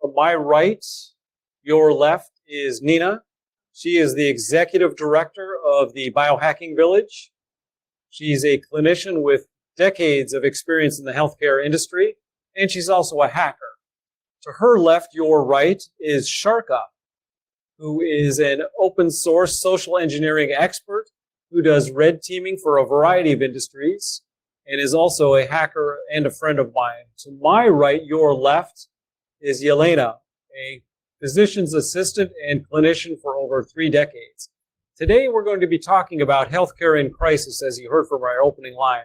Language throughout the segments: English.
From my right, your left is Nina. She is the executive director of the Biohacking Village. She's a clinician with decades of experience in the healthcare industry, and she's also a hacker. To her left, your right, is Sharka, who is an open source social engineering expert who does red teaming for a variety of industries and is also a hacker and a friend of mine. To my right, your left, is Yelena, a physician's assistant and clinician for over 3 decades. Today, we're going to be talking about healthcare in crisis, as you heard from our opening line.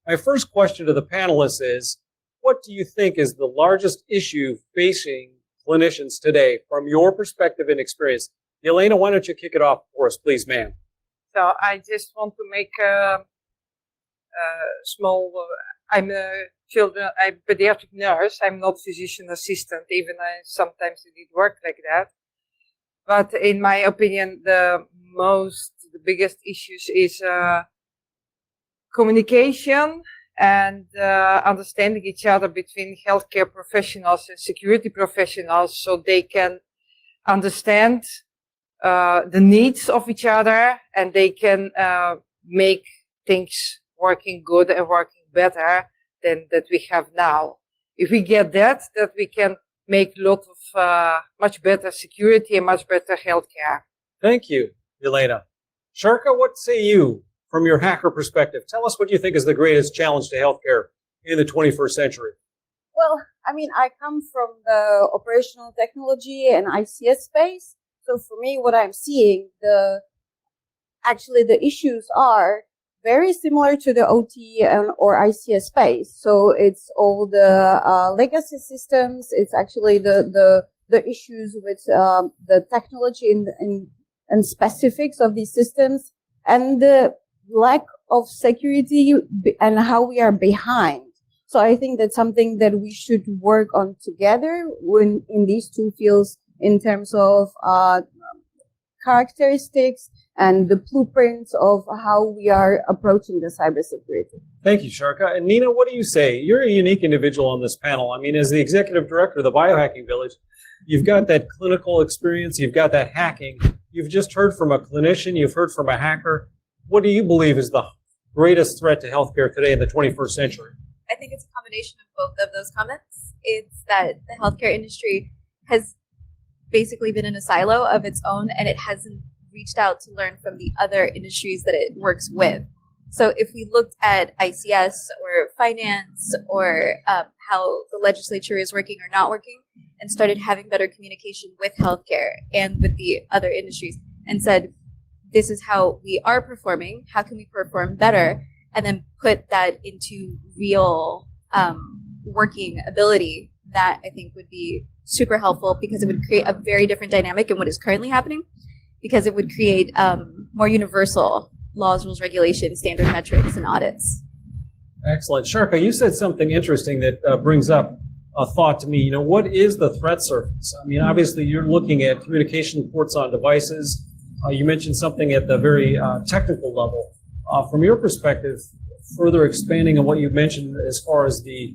My first question to the panelists is, what do you think is the largest issue facing clinicians today from your perspective and experience? Yelena, why don't you kick it off for us, please, ma'am? So I just want to make a small, I'm a pediatric nurse. I'm not physician assistant, even I sometimes did work like that. But in my opinion, the biggest issues is communication and understanding each other between healthcare professionals and security professionals, so they can understand the needs of each other and they can make things working good and working better than that we have now. If we get that we can make a lot of much better security and much better healthcare. Thank you, Yelena. Sharka, what say you from your hacker perspective? Tell us what you think is the greatest challenge to healthcare in the 21st century. Well, I mean, I come from the operational technology and ICS space. So for me, what I'm seeing, the issues are very similar to the OT or ICS space. So it's all the legacy systems. It's actually the issues with the technology and specifics of these systems, and the lack of security and how we are behind. So I think that's something that we should work on together in these two fields in terms of characteristics and the blueprints of how we are approaching the cybersecurity. Thank you, Sharka. And Nina, what do you say? You're a unique individual on this panel. I mean, as the executive director of the Biohacking Village, you've got that clinical experience, you've got that hacking. You've just heard from a clinician, you've heard from a hacker. What do you believe is the greatest threat to healthcare today in the 21st century? I think it's a combination of both of those comments. It's that the healthcare industry has basically been in a silo of its own, and it hasn't reached out to learn from the other industries that it works with. So if we looked at ICS or finance or how the legislature is working or not working, and started having better communication with healthcare and with the other industries, and said, this is how we are performing, how can we perform better, and then put that into real working ability, that I think would be super helpful, because it would create a very different dynamic in what is currently happening, because it would create more universal laws, rules, regulations, standard metrics, and audits. Excellent. Sharka, you said something interesting that brings up a thought to me. You know, what is the threat surface? I mean, obviously, you're looking at communication ports on devices. You mentioned something at the very technical level. From your perspective, further expanding on what you mentioned as far as the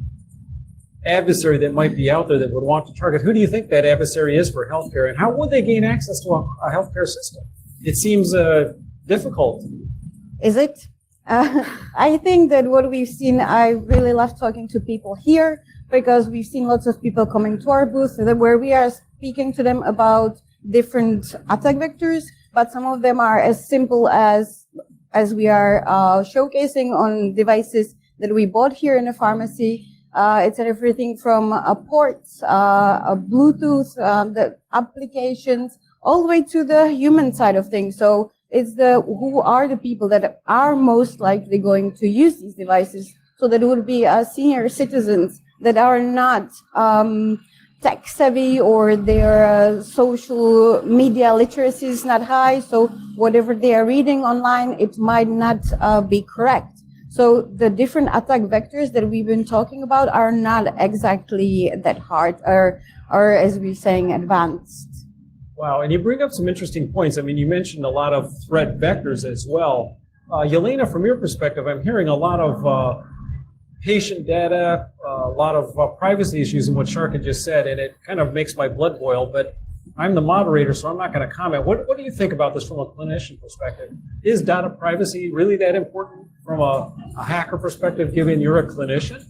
adversary that might be out there that would want to target, who do you think that adversary is for healthcare, and how would they gain access to a healthcare system? It seems difficult. Is it? I think that what we've seen, I really love talking to people here, because we've seen lots of people coming to our booth where we are speaking to them about different attack vectors, but some of them are as simple as we are showcasing on devices that we bought here in the pharmacy. It's everything from ports, Bluetooth, the applications, all the way to the human side of things. So it's who are the people that are most likely going to use these devices. So that would be senior citizens that are not tech savvy, or their social media literacy is not high. So whatever they are reading online, it might not be correct. So the different attack vectors that we've been talking about are not exactly that hard, or as we're saying, advanced. Wow, and you bring up some interesting points. I mean, you mentioned a lot of threat vectors as well. Yelena, from your perspective, I'm hearing a lot of patient data, a lot of privacy issues in what Sharka just said, and it kind of makes my blood boil, but I'm the moderator, so I'm not going to comment. What do you think about this from a clinician perspective? Is data privacy really that important from a hacker perspective, given you're a clinician?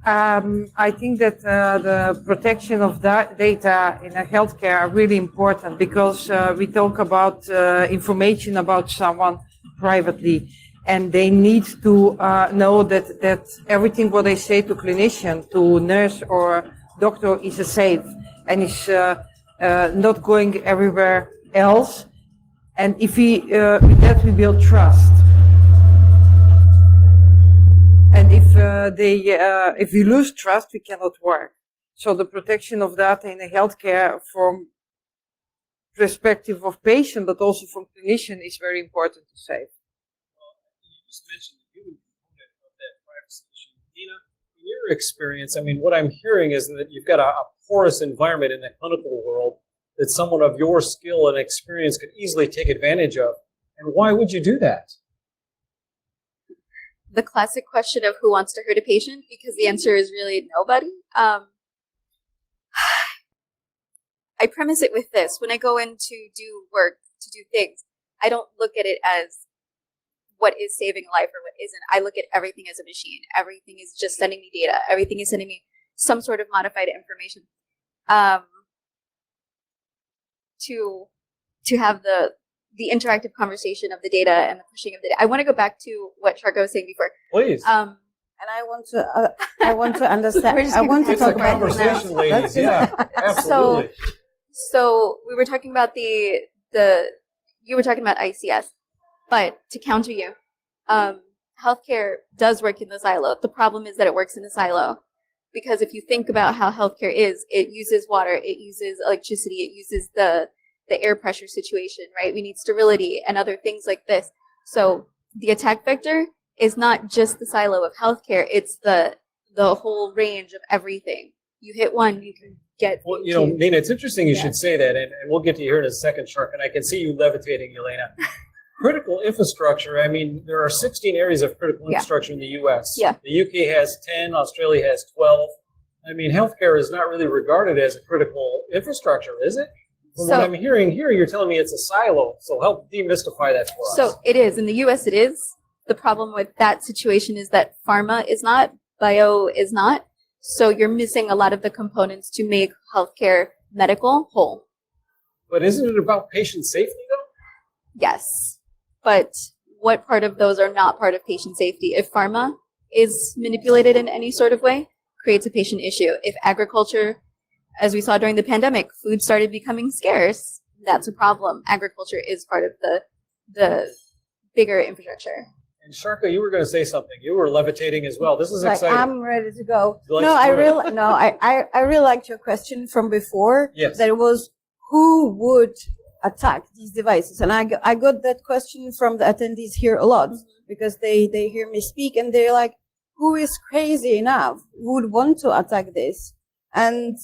I think that the protection of that data in healthcare are really important because we talk about information about someone privately, and they need to know that everything what they say to clinician, to nurse or doctor is safe and is not going everywhere else. And if we with that we build trust. And if we lose trust, we cannot work. So the protection of data in the healthcare from perspective of patient, but also from clinician, is very important to save. Well, you just mentioned the human component of that privacy issue. Nina, in your experience, I mean, what I'm hearing is that you've got a porous environment in the clinical world that someone of your skill and experience could easily take advantage of. And why would you do that? The classic question of who wants to hurt a patient, because the answer is really nobody. I premise it with this. When I go in to do work, to do things, I don't look at it as what is saving a life or what isn't. I look at everything as a machine. Everything is just sending me data. Everything is sending me some sort of modified information. To have the interactive conversation of the data and the pushing of the data. I want to go back to what Sharka was saying before. Please. And I want to understand. I want to It's talk a about conversation, ladies. Yeah, absolutely. So we were talking about you were talking about ICS, but to counter you, healthcare does work in the silo. The problem is that it works in a silo because if you think about how healthcare is, it uses water, it uses electricity, it uses the air pressure situation, right? We need sterility and other things like this. So the attack vector is not just the silo of healthcare, it's the whole range of everything. You hit one, you can get. Well, you know, Nina, it's interesting you should say that, and we'll get to you here in a second, Shark, and I can see you levitating, Elena. Critical infrastructure, I mean, there are 16 areas of critical infrastructure in the U.S. Yeah. The UK has 10, Australia has 12. I mean, healthcare is not really regarded as a critical infrastructure, is it? From what I'm hearing here, you're telling me it's a silo, so help demystify that for us. So it is. In the U.S. it is. The problem with that situation is that pharma is not, bio is not. So you're missing a lot of the components to make healthcare medical whole. But isn't it about patient safety, though? Yes. But what part of those are not part of patient safety? If pharma is manipulated in any sort of way, creates a patient issue. If agriculture, as we saw during the pandemic, food started becoming scarce, that's a problem. Agriculture is part of the bigger infrastructure. And Sharka, you were going to say something. You were levitating as well. This is like, exciting. I'm ready to go. Like No, I really liked your question from before. Yes. That was who would attack these devices, and I got that question from the attendees here a lot because they hear me speak and they're like, who is crazy enough who would want to attack this? And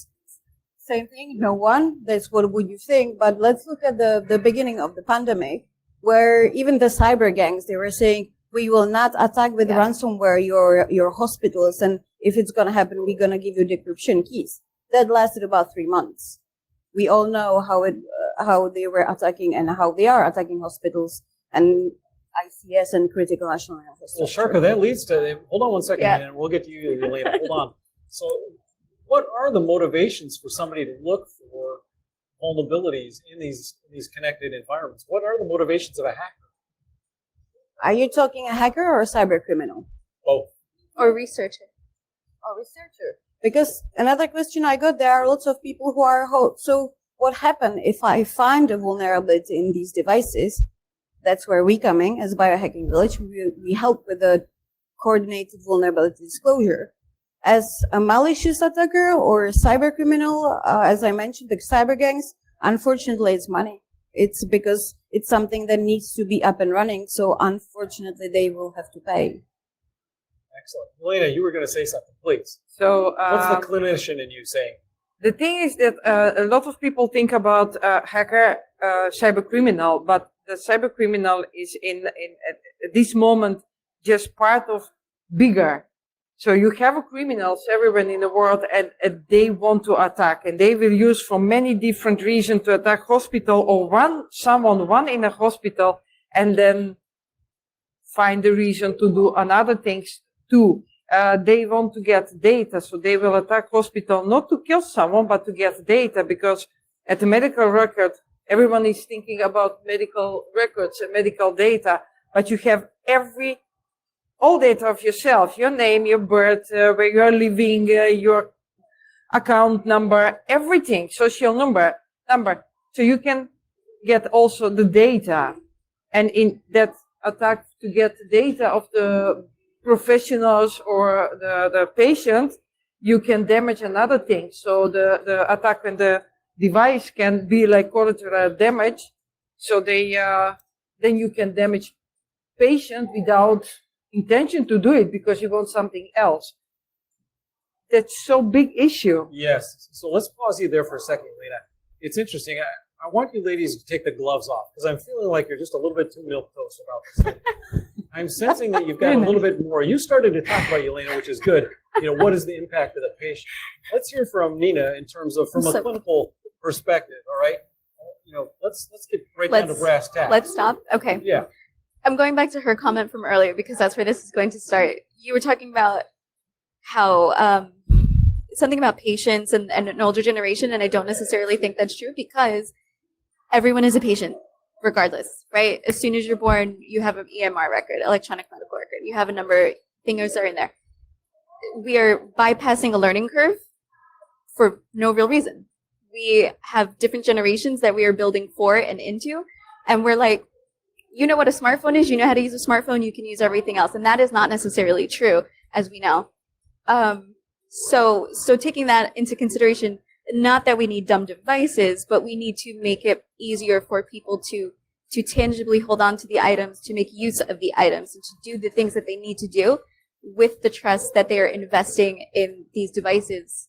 same thing, no one. That's what would you think? But let's look at the beginning of the pandemic, where even the cyber gangs, they were saying, we will not attack with ransomware your hospitals, and if it's going to happen, we're going to give you decryption keys. That lasted about 3 months. We all know how they were attacking and how they are attacking hospitals and ICS and critical national infrastructure. Well, Sharka, that leads to, hold on one second, and we'll get to you, Elena. Hold on. So what are the motivations for somebody to look for vulnerabilities in these connected environments? What are the motivations of a hacker? Are you talking a hacker or a cyber criminal? Both. Or researcher. Or researcher. Because another question I got, there are lots of people who are, so what happened if I find a vulnerability in these devices? That's where we come in as Biohacking Village. We help with the coordinated vulnerability disclosure. As a malicious attacker or cyber criminal, as I mentioned, the cyber gangs, unfortunately, it's money. It's because it's something that needs to be up and running. So unfortunately, they will have to pay. Excellent. Elena, you were going to say something, please. So what's the clinician in you saying? The thing is that a lot of people think about hacker, cyber criminal, but the cyber criminal is in at this moment just part of bigger. So you have criminals everywhere in the world, and they want to attack, and they will use for many different reasons to attack hospital or one in a hospital, and then find the reason to do another things too. They want to get data, so they will attack hospital not to kill someone, but to get data, because at the medical record, everyone is thinking about medical records and medical data, but you have all data of yourself, your name, your birth, where you're living, your account number, everything, social number. So you can get also the data, and in that attack to get the data of the professionals or the patient, you can damage another thing. So the attack and the device can be like collateral damage. So then you can damage patient without intention to do it because you want something else. That's so big issue. Yes. So let's pause you there for a second, Lena. It's interesting. I want you ladies to take the gloves off because I'm feeling like you're just a little bit too milquetoast about this. I'm sensing that you've got a little bit more. You started to talk about Yelena, which is good. What is the impact of the patient? Let's hear from Nina in terms of from a clinical perspective. All right. Let's get right down to brass tacks. Let's stop. Okay. Yeah. I'm going back to her comment from earlier because that's where this is going to start. You were talking about how something about patients and an older generation, and I don't necessarily think that's true because everyone is a patient regardless, right? As soon as you're born, you have an EMR record, electronic medical record. You have a number, things are in there. We are bypassing a learning curve for no real reason. We have different generations that we are building for and into, and we're like, you know what a smartphone is, you know how to use a smartphone, you can use everything else. And that is not necessarily true, as we know. So taking that into consideration, not that we need dumb devices, but we need to make it easier for people to tangibly hold on to the items, to make use of the items, and to do the things that they need to do with the trust that they are investing in these devices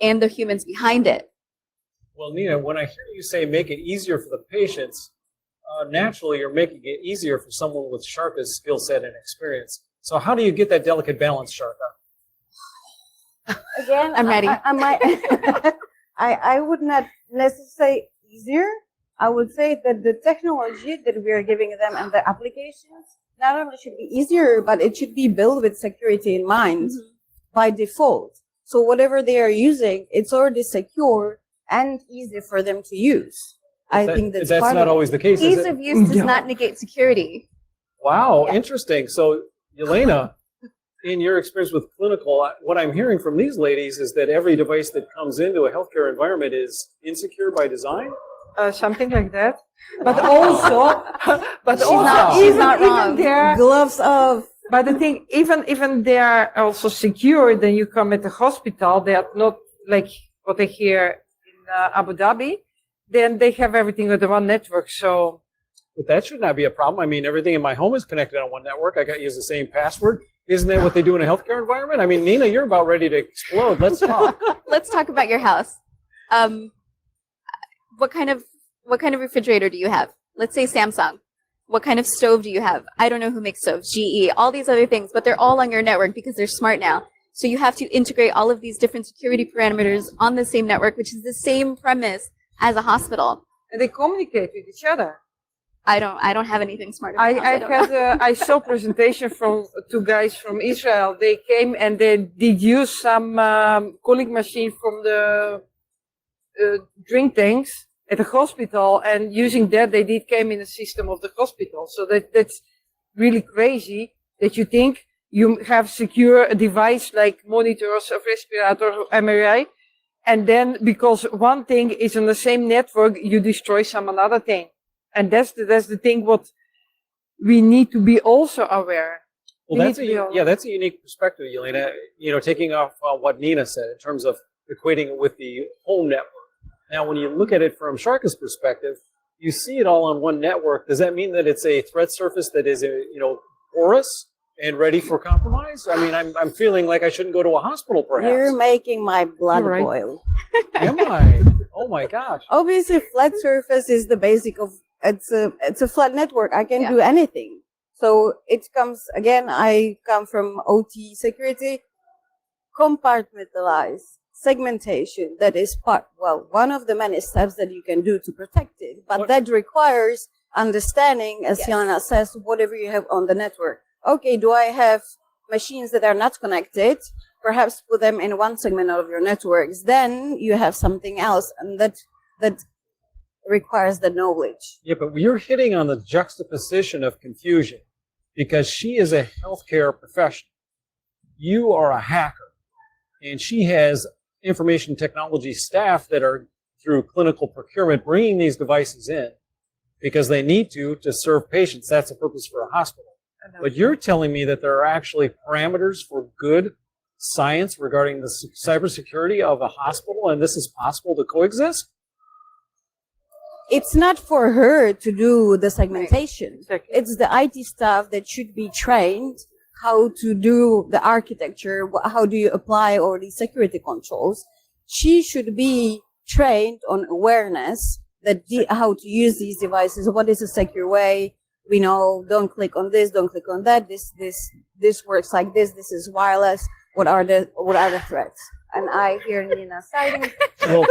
and the humans behind it. Well, Nina, when I hear you say make it easier for the patients, naturally you're making it easier for someone with Sharka's skill set and experience. So how do you get that delicate balance, Sharka? Again, I'm ready. I would not necessarily say easier. I would say that the technology that we are giving them and the applications not only should be easier, but it should be built with security in mind by default. So whatever they are using, it's already secure and easy for them to use. I think that's part not of always the case. Ease of use does not negate security. Wow, interesting. So, Yelena, in your experience with clinical, what I'm hearing from these ladies is that every device that comes into a healthcare environment is insecure by design? Something like that. But also, She's not wrong. Even there, gloves off. but the thing, even they are also secure. Then you come at the hospital. They are not like what I hear in Abu Dhabi. Then they have everything with the one network. So, But that should not be a problem. I mean, everything in my home is connected on one network. I got to use the same password. Isn't that what they do in a healthcare environment? I mean, Nina, you're about ready to explode. Let's talk. Let's talk about your house. What kind of refrigerator do you have? Let's say Samsung. What kind of stove do you have? I don't know who makes stoves, GE, all these other things, but they're all on your network because they're smart now. So you have to integrate all of these different security parameters on the same network, which is the same premise as a hospital. and they communicate with each other. I don't have anything smart about I saw a presentation from two guys from Israel. They came and they did use some cooling machine from the drink tanks at the hospital, and using that they came in the system of the hospital. So that's really crazy that you think you have secure a device like monitors, a respirator, MRI, and then because one thing is on the same network, you destroy some another thing. And that's the thing what we need to be also aware. Well, that's a unique perspective, Yelena. Taking off what Nina said in terms of equating it with the home network. Now, when you look at it from Sharka's perspective, you see it all on one network. Does that mean that it's a threat surface that is, porous and ready for compromise? I mean, I'm feeling like I shouldn't go to a hospital, perhaps. You're making my blood You're right. boil. Am I? Oh my gosh. Obviously, flat surface is the basic of it's a flat network. I can do anything. So it comes again. I come from OT security. compartmentalize segmentation that is one of the many steps that you can do to protect it, but that requires understanding, as Yelena says, whatever you have on the network. Okay, do I have machines that are not connected? Perhaps put them in one segment of your networks. Then you have something else, and that requires the knowledge. Yeah, but you're hitting on the juxtaposition of confusion because she is a healthcare professional. You are a hacker, and she has information technology staff that are through clinical procurement bringing these devices in because they need to serve patients. That's the purpose for a hospital. But you're telling me that there are actually parameters for good science regarding the cybersecurity of a hospital, and this is possible to coexist? It's not for her to do the segmentation. It's the IT staff that should be trained how to do the architecture, how do you apply all these security controls. She should be trained on awareness that how to use these devices, what is a secure way. We know, don't click on this, don't click on that. This works like this. This is wireless. What are the threats? And I hear Nina citing. Well,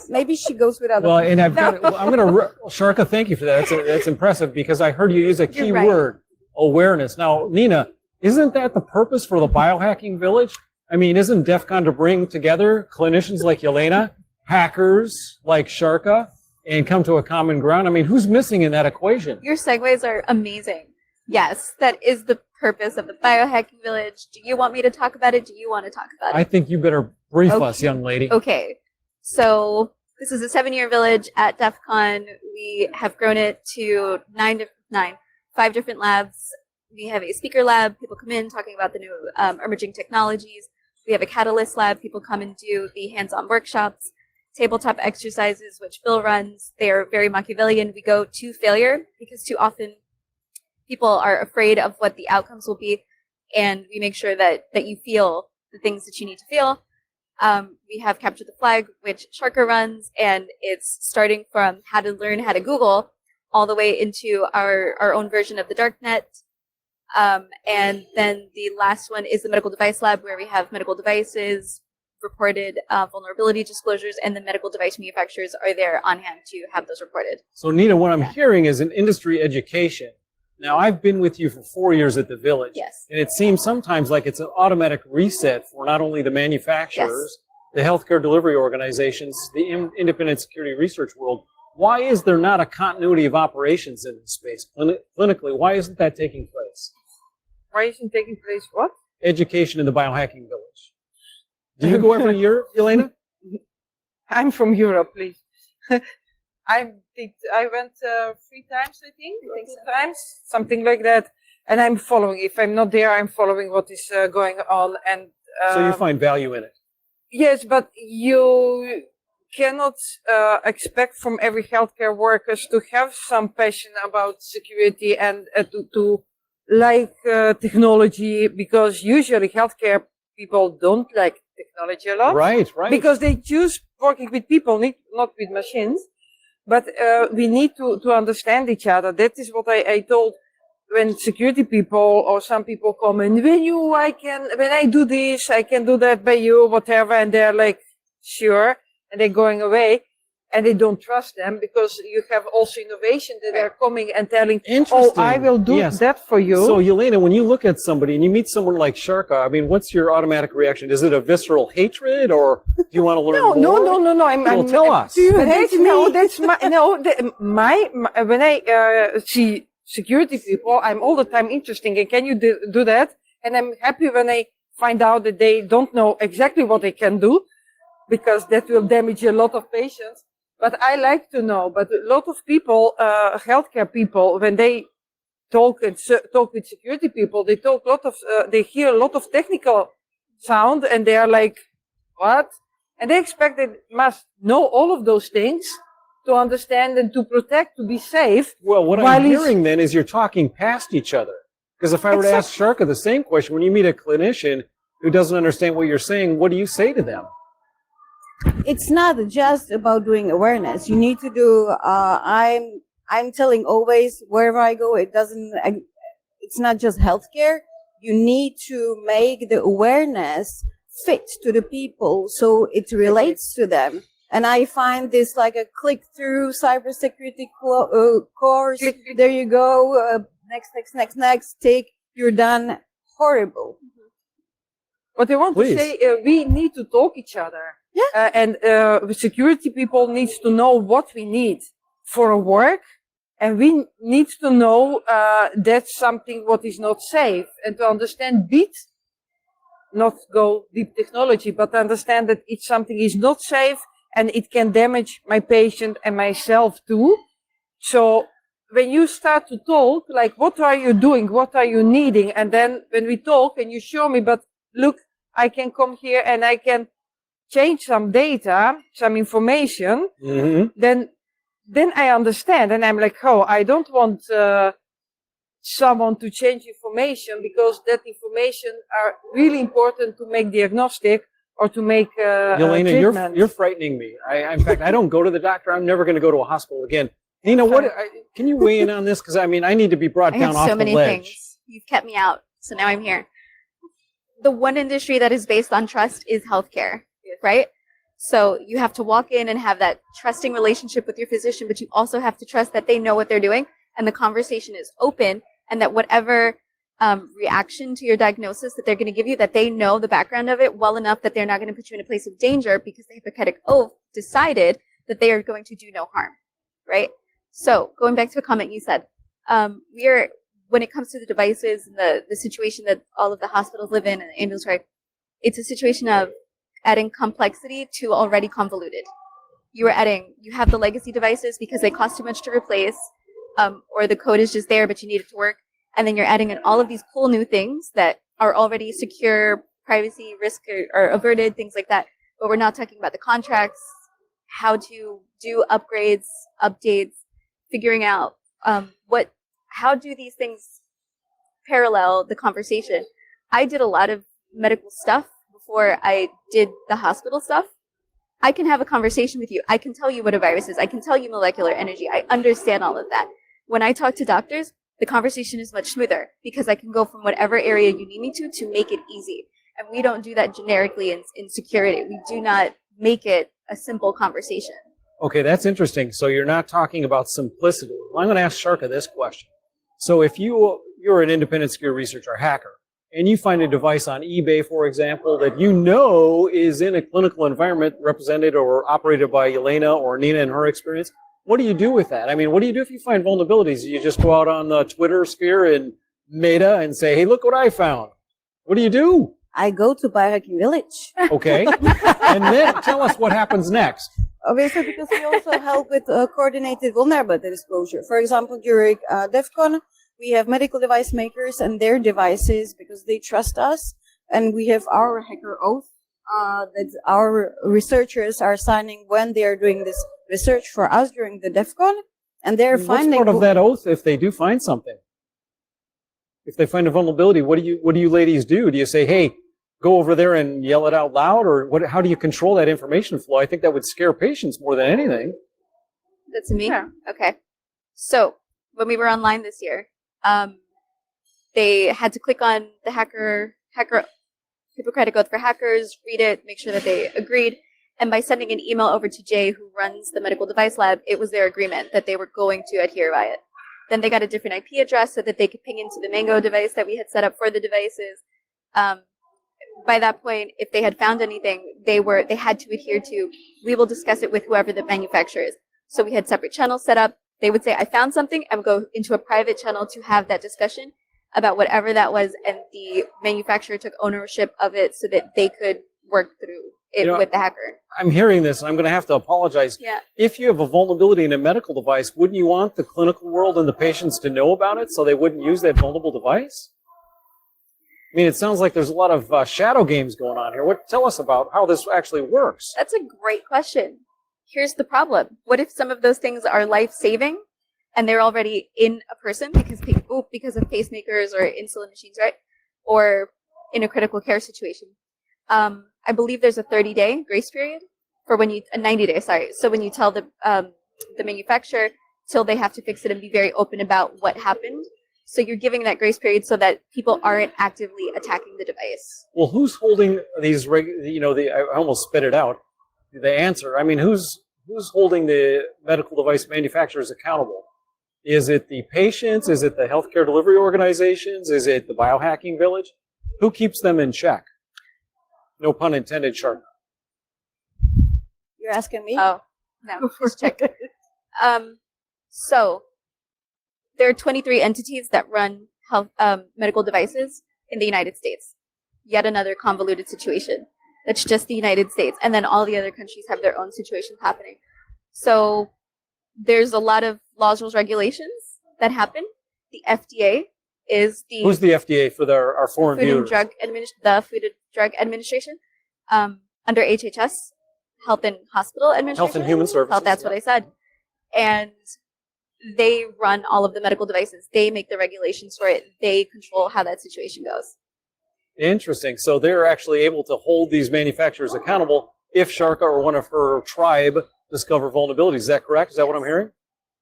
maybe she goes without. Well, and I'm going to, Sharka, thank you for that. That's impressive because I heard you use a key word, awareness. Now, Nina, isn't that the purpose for the Biohacking Village? I mean, isn't DEF CON to bring together clinicians like Yelena, hackers like Sharka, and come to a common ground? I mean, who's missing in that equation? Your segues are amazing. Yes, that is the purpose of the Biohacking Village. Do you want me to talk about it? Do you want to talk about it? I think you better brief us, young lady. Okay. So this is a 7-year village at DEF CON. We have grown it to 5 different labs. We have a speaker lab. People come in talking about the new emerging technologies. We have a catalyst lab. People come and do the hands-on workshops. Tabletop exercises, which Bill runs. They are very Machiavellian. We go to failure because too often people are afraid of what the outcomes will be, and we make sure that you feel the things that you need to feel. We have Capture the Flag, which Sharka runs, and it's starting from how to learn how to Google all the way into our own version of the darknet. And then the last one is the Medical Device Lab, where we have medical devices, reported vulnerability disclosures, and the medical device manufacturers are there on hand to have those reported. So, Nina, what I'm hearing is an industry education. Now, I've been with you for 4 years at the Village. Yes. And it seems sometimes like it's an automatic reset for not only the manufacturers, the healthcare delivery organizations, the independent security research world. Why is there not a continuity of operations in this space? Clinically, why isn't that taking place? Why isn't taking place what? Education in the Biohacking Village. Do you go every year, Yelena? I'm from Europe, please. I went 3 times, I think, or 2 times, something like that. And I'm following. If I'm not there, I'm following what is going on. And so you find value in it? Yes, but you cannot expect from every healthcare workers to have some passion about security and to like technology, because usually healthcare people don't like technology a lot. Right. Because they choose working with people, not with machines. But we need to understand each other. That is what I told when security people or some people come and when I do this, I can do that by you, whatever. And they're like, sure. And they're going away and they don't trust them because you have also innovation that are coming and telling, oh, I will do that for you. So, Yelena, when you look at somebody and you meet someone like Sharka, I mean, what's your automatic reaction? Is it a visceral hatred or do you want to learn more? No. Tell us. Do you hate me? No, that's when I see security people, I'm all the time interested in, can you do that? And I'm happy when I find out that they don't know exactly what they can do, because that will damage a lot of patients. But I like to know. But a lot of people, healthcare people, when they talk with security people, they hear a lot of technical sound, and they are like, what? And they expect they must know all of those things to understand and to protect, to be safe. Well, what I'm hearing then is you're talking past each other. Because if I were to ask Sharka the same question, when you meet a clinician who doesn't understand what you're saying, what do you say to them? It's not just about doing awareness. You need to do, I'm telling always, wherever I go, it's not just healthcare. You need to make the awareness fit to the people, so it relates to them. And I find this like a click-through cybersecurity course. There you go. Next. Take. You're done. Horrible. What I want Please. to say, we need to talk each other. Yeah. And security people needs to know what we need for a work. And we need to know that's something what is not safe. And to understand not go deep technology, but to understand that it's something is not safe and it can damage my patient and myself too. So when you start to talk, like, what are you doing? What are you needing? And then when we talk and you show me, but look, I can come here and I can change some data, some information, then I understand. And I'm like, oh, I don't want someone to change information, because that information are really important to make diagnostic or to make Yelena, treatment. you're frightening me. In fact, I don't go to the doctor. I'm never going to go to a hospital again. Nina, can you weigh in on this? Because I need to be brought I down have off so the many ledge. things. You've kept me out, so now I'm here. The one industry that is based on trust is healthcare, right? So you have to walk in and have that trusting relationship with your physician, but you also have to trust that they know what they're doing and the conversation is open, and that whatever reaction to your diagnosis that they're going to give you, that they know the background of it well enough that they're not going to put you in a place of danger, because the Hippocratic Oath decided that they are going to do no harm, right? So going back to a comment you said, when it comes to the devices and the situation that all of the hospitals live in and the ambulatory, it's a situation of adding complexity to already convoluted. You have the legacy devices because they cost too much to replace, or the code is just there, but you need it to work. And then you're adding in all of these cool new things that are already secure, privacy, risk or averted, things like that. But we're not talking about the contracts, how to do upgrades, updates, figuring out how do these things parallel the conversation. I did a lot of medical stuff before I did the hospital stuff. I can have a conversation with you. I can tell you what a virus is. I can tell you molecular energy. I understand all of that. When I talk to doctors, the conversation is much smoother because I can go from whatever area you need me to make it easy. And we don't do that generically in security. We do not make it a simple conversation. Okay, that's interesting. So you're not talking about simplicity. Well, I'm going to ask Sharka this question. So if you're an independent security researcher or hacker, and you find a device on eBay, for example, that you know is in a clinical environment represented or operated by Yelena or Nina in her experience, what do you do with that? What do you do if you find vulnerabilities? Do you just go out on the Twitter sphere and Meta and say, hey, look what I found? What do you do? I go to Biohacking Village. Okay. And then tell us what happens next. Obviously, because we also help with coordinated vulnerability disclosure. For example, during DEF CON, we have medical device makers and their devices because they trust us. And we have our hacker oath that our researchers are signing when they are doing this research for us during the DEF CON. And they're finding... What's part of that oath if they do find something? If they find a vulnerability, what do you ladies do? Do you say, hey, go over there and yell it out loud? Or how do you control that information flow? I think that would scare patients more than anything. That's me? Yeah. Okay. So when we were online this year, they had to click on the Hippocratic Oath for Hackers, read it, make sure that they agreed. And by sending an email over to Jay, who runs the medical device lab, it was their agreement that they were going to adhere by it. Then they got a different IP address so that they could ping into the Mango device that we had set up for the devices. By that point, if they had found anything, they had to adhere to, we will discuss it with whoever the manufacturer is. So we had separate channels set up. They would say, I found something, and go into a private channel to have that discussion about whatever that was, and the manufacturer took ownership of it so that they could work through it with the hacker. I'm hearing this, and I'm going to have to apologize. Yeah. If you have a vulnerability in a medical device, wouldn't you want the clinical world and the patients to know about it so they wouldn't use that vulnerable device? It sounds like there's a lot of shadow games going on here. Tell us about how this actually works. That's a great question. Here's the problem. What if some of those things are life-saving and they're already in a person because of pacemakers or insulin machines, right? Or in a critical care situation. I believe there's a 30-day grace period for a 90-day, sorry. So when you tell the manufacturer till they have to fix it and be very open about what happened. So you're giving that grace period so that people aren't actively attacking the device. Well, who's holding these? I almost spit it out. The answer. I mean, who's holding the medical device manufacturers accountable? Is it the patients? Is it the healthcare delivery organizations? Is it the biohacking village? Who keeps them in check? No pun intended, Shark. You're asking me? Oh, no, just check. So there are 23 entities that run health medical devices in the United States. Yet another convoluted situation. That's just the United States. And then all the other countries have their own situations happening. So there's a lot of laws, rules, regulations that happen. The FDA is the Who's the FDA for our foreign Food and viewers? the Food and Drug Administration, under HHS, Health and Hospital Administration. Health and Human Services. That's what I said. And they run all of the medical devices. They make the regulations for it. They control how that situation goes. Interesting. So they're actually able to hold these manufacturers accountable if Sharka or one of her tribe discover vulnerabilities. Is that correct? Is that what I'm hearing?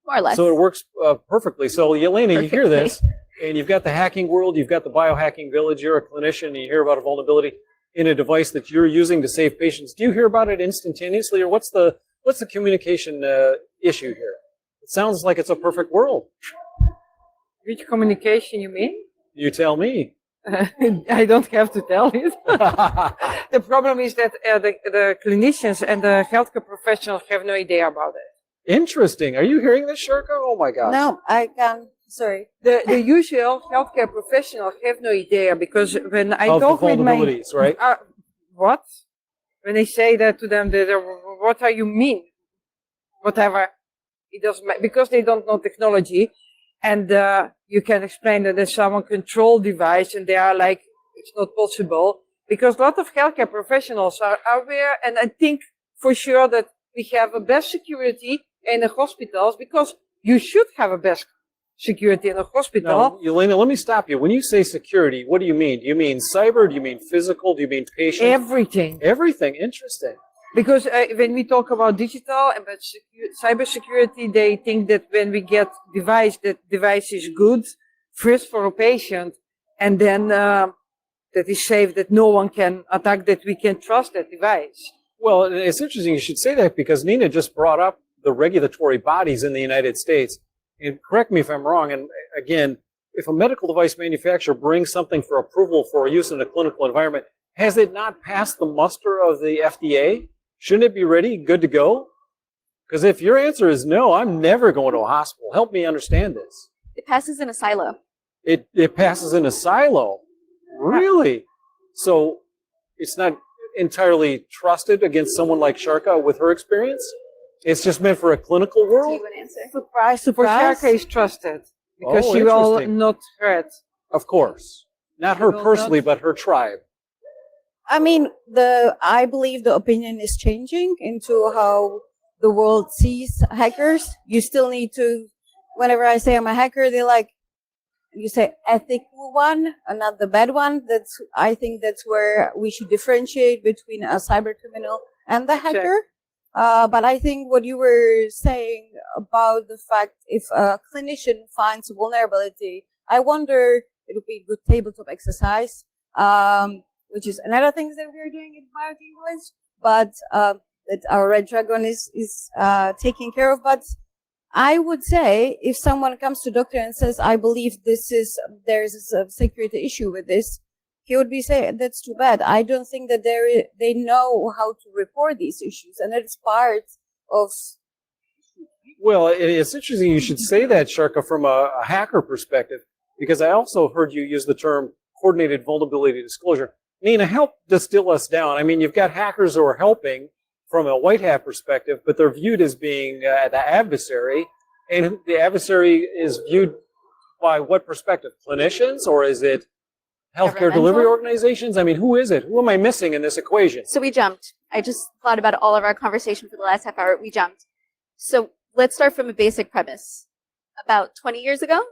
More or less. So it works perfectly. So Yelena, you hear this, and you've got the hacking world, you've got the biohacking village, you're a clinician, and you hear about a vulnerability in a device that you're using to save patients. Do you hear about it instantaneously, or what's the communication issue here? It sounds like it's a perfect world. Which communication you mean? You tell me. I don't have to tell you. The problem is that the clinicians and the healthcare professionals have no idea about it. Interesting. Are you hearing this, Sharka? Oh my gosh. No, I can. Sorry. The usual healthcare professionals have no idea because when I Of the talk with my vulnerabilities, right? what? When I say that to them, what do you mean? Whatever. It doesn't matter because they don't know technology, and you can explain that there's someone control device, and they are like, it's not possible because a lot of healthcare professionals are aware, and I think for sure that we have a best security in the hospitals because you should have a best security in a hospital. Now, Yelena, let me stop you. When you say security, what do you mean? Do you mean cyber? Do you mean physical? Do you mean patient? Everything. Everything. Interesting. Because when we talk about digital and about cyber security, they think that when we get device, that device is good first for a patient, and then that is safe, that no one can attack, that we can trust that device. Well, it's interesting you should say that because Nina just brought up the regulatory bodies in the United States. And correct me if I'm wrong, and again, if a medical device manufacturer brings something for approval for use in a clinical environment, has it not passed the muster of the FDA? Shouldn't it be ready, good to go? Because if your answer is no, I'm never going to a hospital. Help me understand this. It passes in a silo. It passes in a silo. Really? So it's not entirely trusted against someone like Sharka with her experience? It's just meant for a clinical Do world? you want to answer? Surprise, For surprise. Sharka is trusted because Oh, she will interesting. not hurt. Of course. Not her will personally, not- but her tribe. I mean, I believe the opinion is changing into how the world sees hackers. You still need to, whenever I say I'm a hacker, they're like, you say ethical one and not the bad one. I think that's where we should differentiate between a cyber criminal and the hacker. But I think what you were saying about the fact if a clinician finds a vulnerability, I wonder it would be a good tabletop exercise, which is another thing that we're doing in Biohacking Village, but that our Red Dragon is taking care of. But I would say if someone comes to doctor and says, I believe there's a security issue with this, he would be saying, that's too bad. I don't think that they know how to report these issues. And it's part of. Well, it's interesting you should say that, Sharka, from a hacker perspective, because I also heard you use the term coordinated vulnerability disclosure. Nina, help distill us down. I mean, you've got hackers who are helping from a white hat perspective, but they're viewed as being the adversary. And the adversary is viewed by what perspective? Clinicians, or is it healthcare delivery Governmental? organizations? I mean, who is it? Who am I missing in this equation? So we jumped. I just thought about all of our conversation for the last half hour. We jumped. So let's start from a basic premise. About 20 years ago,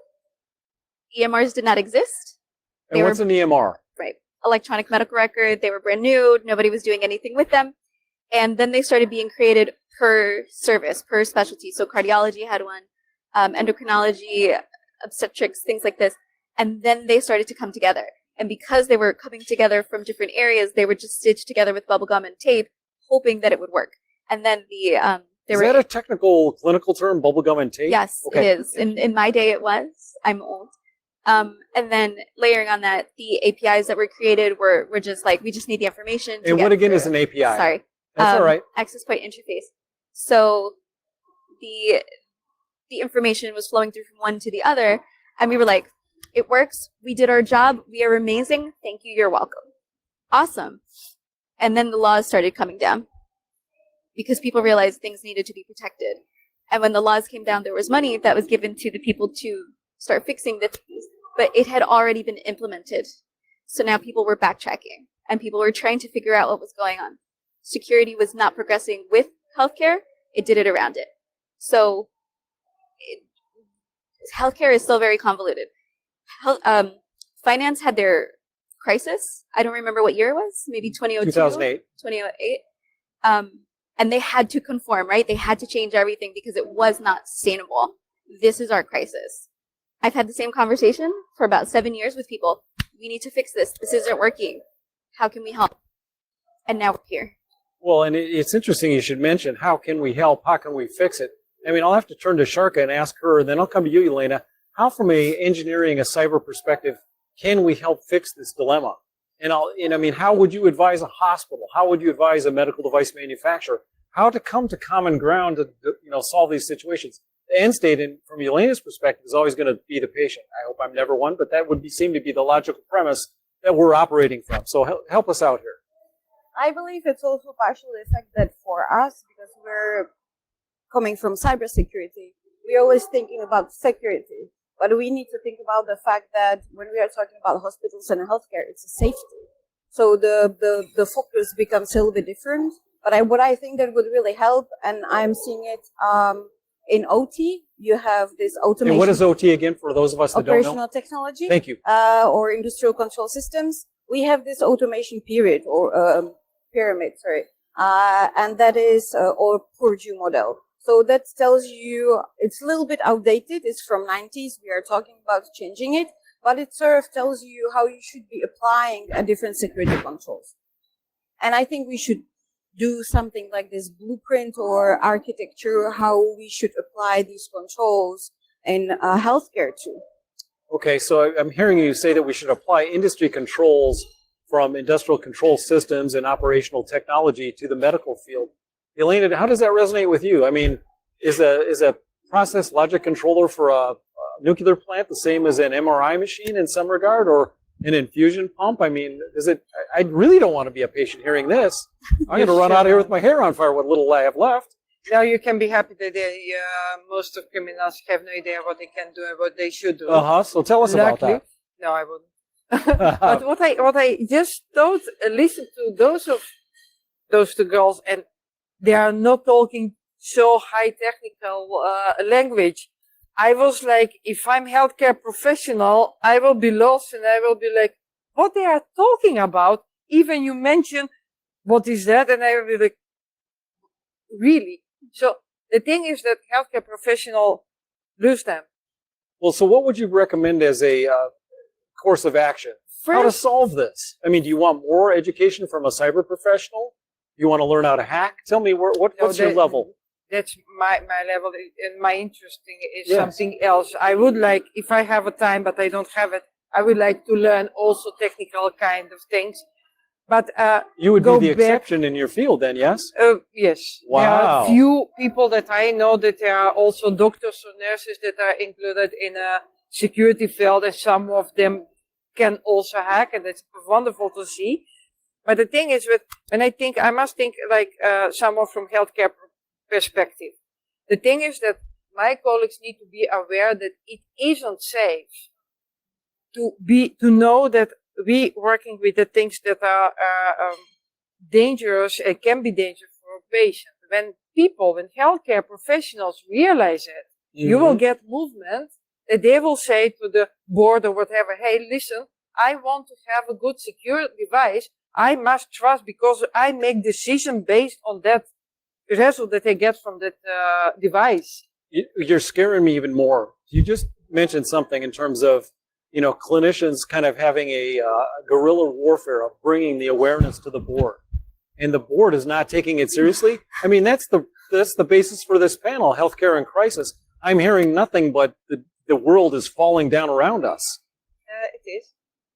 EMRs did not exist. And what's an EMR? Right. Electronic medical record. They were brand new. Nobody was doing anything with them. And then they started being created per service, per specialty. So cardiology had one, endocrinology, obstetrics, things like this. And then they started to come together. And because they were coming together from different areas, they were just stitched together with bubble gum and tape, hoping that it would work. And then Is that a technical clinical term, bubblegum and tape? Yes, Okay. it is. In my day, it was. I'm old. And then layering on that, the APIs that were created were just like, we just need the information. And what again is an API? Sorry. That's all right. Access point interface. So the information was flowing through from one to the other, and we were like, it works. We did our job. We are amazing. Thank you. You're welcome. Awesome. And then the laws started coming down because people realized things needed to be protected. And when the laws came down, there was money that was given to the people to start fixing the things, but it had already been implemented. So now people were backtracking and people were trying to figure out what was going on. Security was not progressing with healthcare. It did it around it. So healthcare is still very convoluted. Finance had their crisis. I don't remember what year it was, maybe 2002, 2008. 2008. And they had to conform, right? They had to change everything because it was not sustainable. This is our crisis. I've had the same conversation for about 7 years with people. We need to fix this. This isn't working. How can we help? And now we're here. Well, and it's interesting you should mention, how can we help? How can we fix it? I mean, I'll have to turn to Sharka and ask her, and then I'll come to you, Elena. How, from a engineering, a cyber perspective, can we help fix this dilemma? And I mean, how would you advise a hospital? How would you advise a medical device manufacturer how to come to common ground to solve these situations? The end state, and from Elena's perspective, is always going to be the patient. I hope I'm never one, but that would seem to be the logical premise that we're operating from. So help us out here. I believe it's also partially the fact that for us, because we're coming from cybersecurity, we're always thinking about security. But we need to think about the fact that when we are talking about hospitals and healthcare, it's a safety. So the focus becomes a little bit different. But what I think that would really help, and I'm seeing it in OT, you have this automation. And what is OT again for those of us that don't know? Operational technology. Thank you. Or industrial control systems. We have this automation period or pyramid, and that is or Purdue model. So that tells you it's a little bit outdated. It's from 90s. We are talking about changing it, but it sort of tells you how you should be applying a different security controls. And I think we should do something like this blueprint or architecture, how we should apply these controls in healthcare too. Okay, so I'm hearing you say that we should apply industry controls from industrial control systems and operational technology to the medical field. Elena, how does that resonate with you? I mean, is a process logic controller for a nuclear plant the same as an MRI machine in some regard, or an infusion pump? I mean, I really don't want to be a patient hearing this. I'm going to run out of here with my hair on fire, what little I have left. Now you can be happy that most of criminals have no idea what they can do and what they should do. So tell us about that. No, I wouldn't. But what I just thought, listen to those two girls, and they are not talking so high technical language. I was like, if I'm healthcare professional, I will be lost and I will be like, what they are talking about? Even you mention what is that, and I will be like, really? So the thing is that healthcare professional lose them. Well, so what would you recommend as a course of action? How to solve this? I mean, do you want more education from a cyber professional? You want to learn how to hack? Tell me what's your level? That's my level, and my interesting is something else. I would like, if I have a time, but I don't have it, I would like to learn also technical kind of things. But you would be the exception in your field then, yes? Yes. Wow. There are few people that I know that there are also doctors or nurses that are included in a security field, and some of them can also hack, and it's wonderful to see. But the thing is, I must think like someone from healthcare perspective. The thing is that my colleagues need to be aware that it isn't safe to know that we working with the things that are dangerous and can be dangerous for a patient. When healthcare professionals realize it, you will get movement that they will say to the board or whatever, hey, listen, I want to have a good secure device. I must trust because I make decision based on that result that I get from that device. You're scaring me even more. You just mentioned something in terms of, clinicians kind of having a guerrilla warfare of bringing the awareness to the board, and the board is not taking it seriously. I mean, that's the basis for this panel, healthcare in crisis. I'm hearing nothing but the world is falling down around us. It is.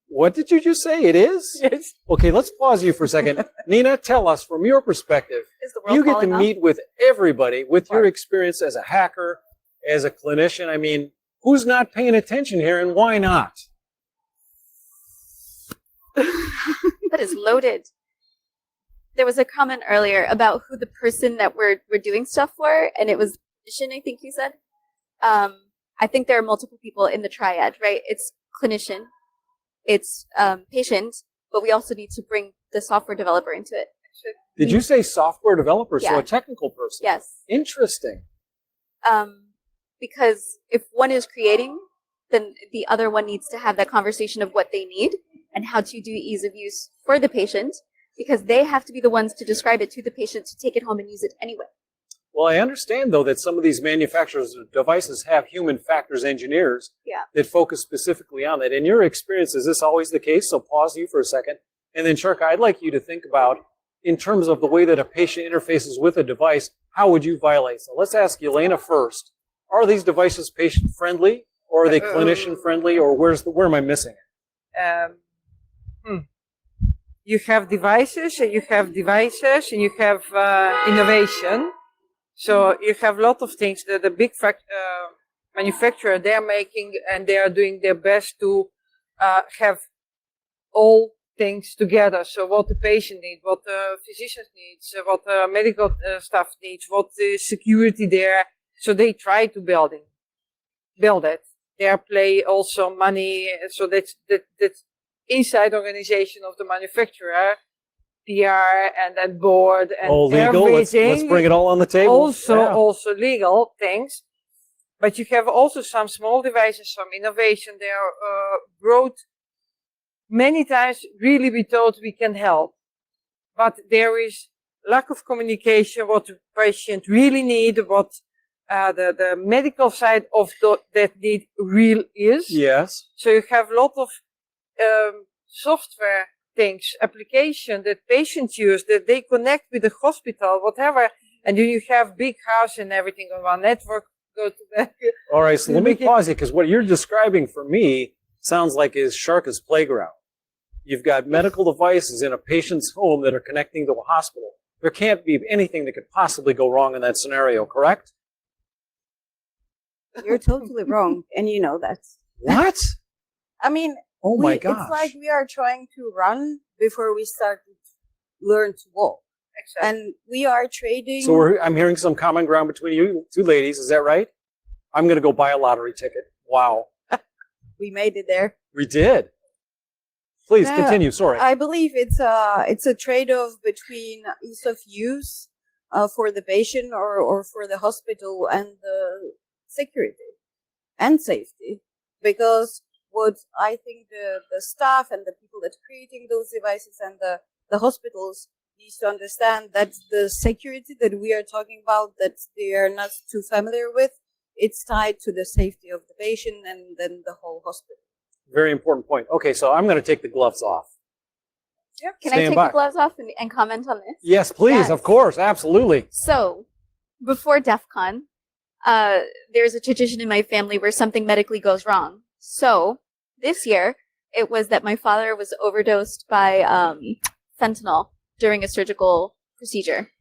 What did you just say? It is? Yes. Okay, let's pause you for a second. Nina, tell us from your perspective, Is the world you get to falling off? meet with everybody with your experience as a hacker, as a clinician. I mean, who's not paying attention here and why not? That is loaded. There was a comment earlier about who the person that we're doing stuff for, and it was clinician, I think you said. I think there are multiple people in the triad, right? It's clinician, it's patient, but we also need to bring the software developer into it. Did you say software developer, so Yeah. a technical person? Yes. Interesting. Because if one is creating, then the other one needs to have that conversation of what they need and how to do ease of use for the patient, because they have to be the ones to describe it to the patient to take it home and use it anyway. Well, I understand, though, that some of these manufacturers of devices have human factors engineers that focus specifically on that. In your experience, is this always the case? So pause you for a second. And then, Sharka, I'd like you to think about, in terms of the way that a patient interfaces with a device, how would you violate? So let's ask Elena first. Are these devices patient-friendly, or are they clinician-friendly, or where am I missing it? You have devices, and you have innovation. So you have a lot of things that the big manufacturer, they're making, and they are doing their best to have all things together. So what the patient needs, what the physician needs, what the medical staff needs, what the security there. So they try to build it. They play also money. So that's inside organization of the manufacturer, PR and then board and legal. everything. Let's bring it all on the table. Also legal things. But you have also some small devices, some innovation. They are brought many times. Really, we thought we can help, but there is lack of communication. What the patient really need, what the medical side of that need real is. Yes. So you have a lot of software things, application that patients use, that they connect with the hospital, whatever, and then you have big house and everything on one network. Go to that. All right, so let me pause you, because what you're describing for me sounds like is Sharka's playground. You've got medical devices in a patient's home that are connecting to a hospital. There can't be anything that could possibly go wrong in that scenario, correct? You're totally wrong, and you know that. What? I mean, oh my gosh. It's like we are trying to run before we start to learn to walk. Exactly. And we are trading. So I'm hearing some common ground between you two ladies. Is that right? I'm going to go buy a lottery ticket. Wow. We made it there. We did. Please continue. Sorry. I believe it's a trade-off between ease of use for the patient or for the hospital and the security and safety. Because what I think the staff and the people that are creating those devices and the hospitals needs to understand that the security that we are talking about, that they are not too familiar with, it's tied to the safety of the patient and then the whole hospital. Very important point. Okay, so I'm going to take the gloves off. Yep. Can I take the gloves off and comment on this? Yes, please. Yes. Of course. Absolutely. So, before DEF CON, there's a tradition in my family where something medically goes wrong. So, this year, it was that my father was overdosed by fentanyl during a surgical procedure.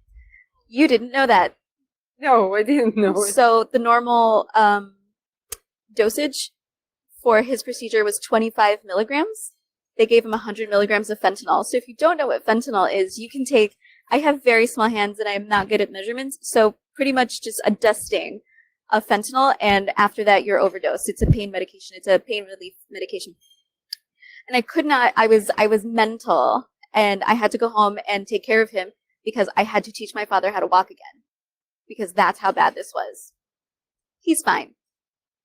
You didn't know that. No, I didn't know it. So, the normal dosage for his procedure was 25 milligrams. They gave him 100 milligrams of fentanyl. So if you don't know what fentanyl is, you can take, I have very small hands and I am not good at measurements. So pretty much just a dusting of fentanyl. And after that, you're overdosed. It's a pain medication. It's a pain relief medication. And I could not, I was mental and I had to go home and take care of him because I had to teach my father how to walk again because that's how bad this was. He's fine.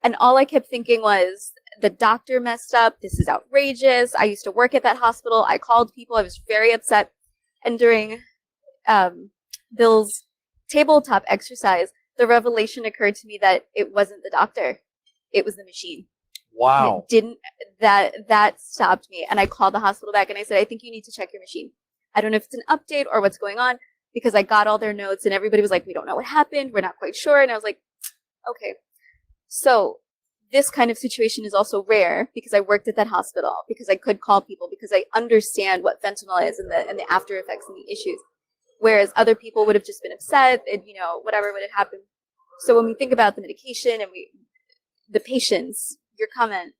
And all I kept thinking was, the doctor messed up. This is outrageous. I used to work at that hospital. I called people. I was very upset. And during Bill's tabletop exercise, the revelation occurred to me that it wasn't the doctor. It was the machine. Wow. It didn't that stopped me, and I called the hospital back and I said, I think you need to check your machine. I don't know if it's an update or what's going on, because I got all their notes and everybody was like, we don't know what happened, we're not quite sure. And I was like, okay. So this kind of situation is also rare because I worked at that hospital, because I could call people, because I understand what fentanyl is and the after effects and the issues. Whereas other people would have just been upset and, whatever would have happened. So when we think about the medication and the patients, your comment,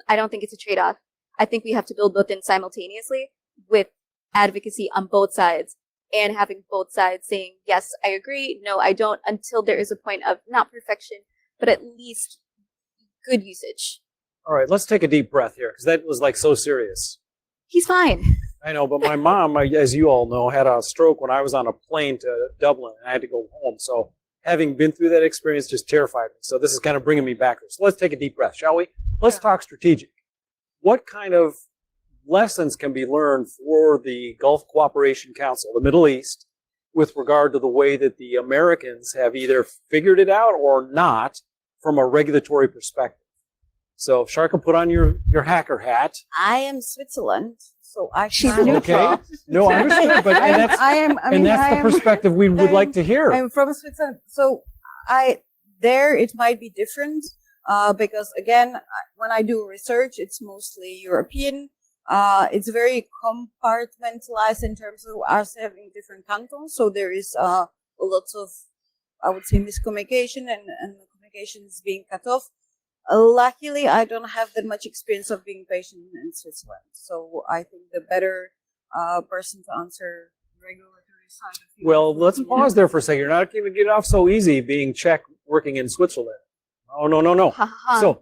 I don't think it's a trade-off. I think we have to build both in simultaneously with advocacy on both sides, and having both sides saying, yes, I agree, no, I don't, until there is a point of not perfection, but at least good usage. All right, let's take a deep breath here, because that was like so serious. He's fine. I know, but my mom, as you all know, had a stroke when I was on a plane to Dublin, and I had to go home. So having been through that experience just terrified me. So this is kind of bringing me back. So let's take a deep breath, shall we? Let's talk strategic. What kind of lessons can be learned for the Gulf Cooperation Council, the Middle East, with regard to the way that the Americans have either figured it out or not from a regulatory perspective? So, Sharka, put on your hacker hat. I am Switzerland, so I She's can't. Okay. No, I understand, but and that's the perspective we would like to hear. I'm from Switzerland, so there it might be different because again, when I do research, it's mostly European. It's very compartmentalized in terms of us having different cantons. So there is lots of, I would say, miscommunication and communication is being cut off. Luckily, I don't have that much experience of being patient in Switzerland. So I think the better person to answer regulatory side of things. Well, let's pause there for a second. You're not going to get off so easy being Czech working in Switzerland. Oh, no. So,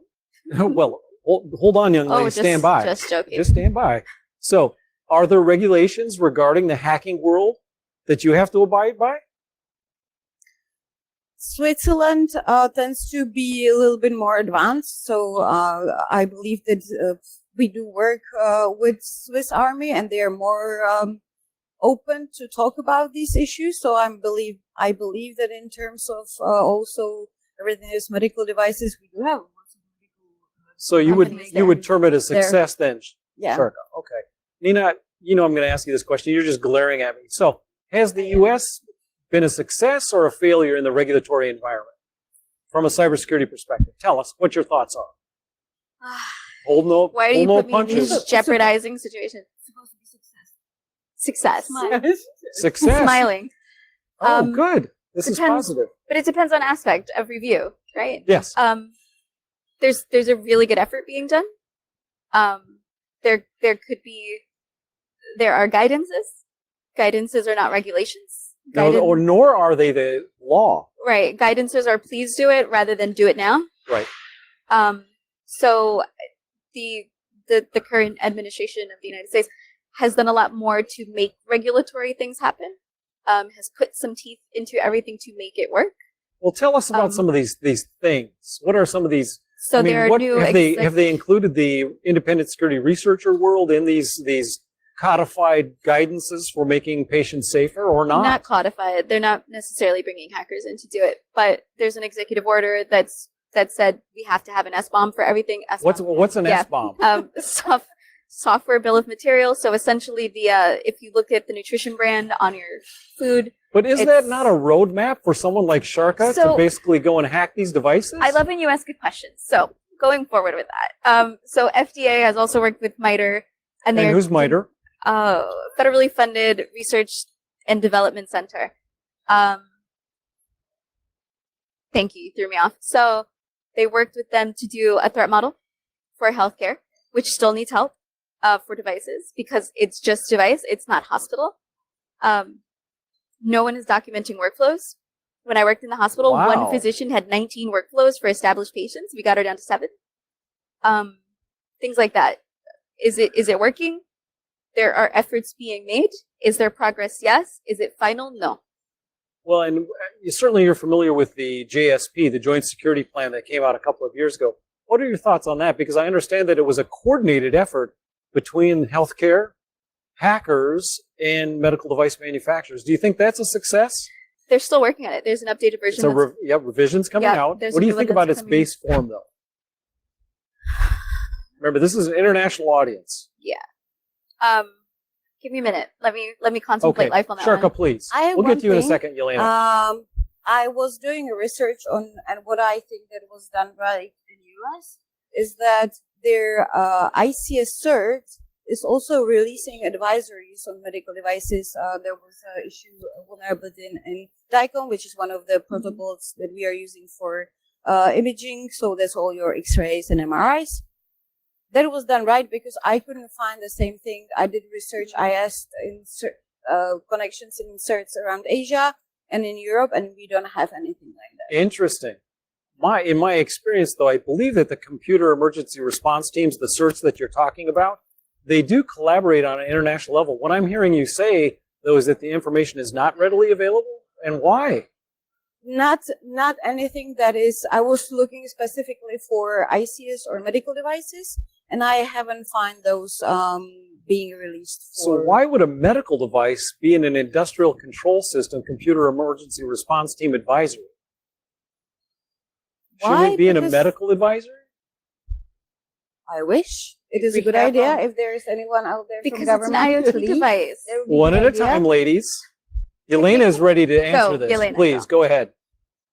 well, hold on, young lady. Stand by. Just joking. Just stand by. So, are there regulations regarding the hacking world that you have to abide by? Switzerland tends to be a little bit more advanced. So I believe that we do work with Swiss Army, and they are more open to talk about these issues. So I believe that in terms of also everything is medical devices, we do have. So you would term it a success then? Yeah. Sure. Okay. Nina, I'm going to ask you this question. You're just glaring at me. So has the U.S. been a success or a failure in the regulatory environment from a cybersecurity perspective? Tell us what your thoughts are. Hold no Why do you no put me in punches. these jeopardizing situations? It's supposed to be Success. Success. Smiling. Oh, good. This is depends- positive. But it depends on aspect of review, right? Yes. There's a really good effort being done. There are guidances. Guidances are not regulations. Nor are they the law. Right. Guidances are please do it rather than do it now. Right. So the current administration of the United States has done a lot more to make regulatory things happen. Has put some teeth into everything to make it work. Well, tell us about some of these things. What are some of these? So there are new. Have they included the independent security researcher world in these codified guidances for making patients safer or not? Not codified. They're not necessarily bringing hackers in to do it, but there's an executive order that said we have to have an SBOM for everything. SBOM. What's an SBOM? Software bill of materials. So essentially, if you look at the nutrition brand on your food. But is that not a roadmap for someone like Sharka to basically go and hack these devices? I love when you ask good questions. So going forward with that. So FDA has also worked with MITRE. And who's MITRE? Federally funded research and development center. Thank you. You threw me off. So they worked with them to do a threat model for healthcare, which still needs help for devices because it's just device. It's not hospital. No one is documenting workflows. When I worked in the hospital, one physician had 19 workflows for established patients. We got her down to 7. Things like that. Is it working? There are efforts being made. Is there progress? Yes. Is it final? No. Well, and certainly you're familiar with the JSP, the Joint Security Plan that came out a couple of years ago. What are your thoughts on that? Because I understand that it was a coordinated effort between healthcare, hackers, and medical device manufacturers. Do you think that's a success? They're still working on it. There's an updated version. So revisions coming Yeah, out. there's What do a you new think one about that's its coming base form, though? Remember, this is an international audience. Give me a minute. Let me contemplate Okay, life on that Sharka, one. please. I have We'll one get to you in a thing. second, Yelena. I was doing a research on, and what I think that was done right in US is that their ICS cert is also releasing advisories on medical devices. There was an issue, vulnerability in DICOM, which is one of the protocols that we are using for imaging. So that's all your X-rays and MRIs. That was done right because I couldn't find the same thing. I did research. I asked in connections and certs around Asia and in Europe, and we don't have anything like that. Interesting. In my experience, though, I believe that the computer emergency response teams, the certs that you're talking about, they do collaborate on an international level. What I'm hearing you say, though, is that the information is not readily available, and why? Not anything that is. I was looking specifically for ICS or medical devices, and I haven't found those being released. So why would a medical device be in an industrial control system computer emergency response team advisory? Shouldn't Why? it be in a Because medical advisory? I wish it is We a good have idea. them. If there is anyone out there Because from it's an government, IoT please, device. that would be One a at good a time, idea. ladies. Yelena is ready to answer this. Yelena, Please, go ahead.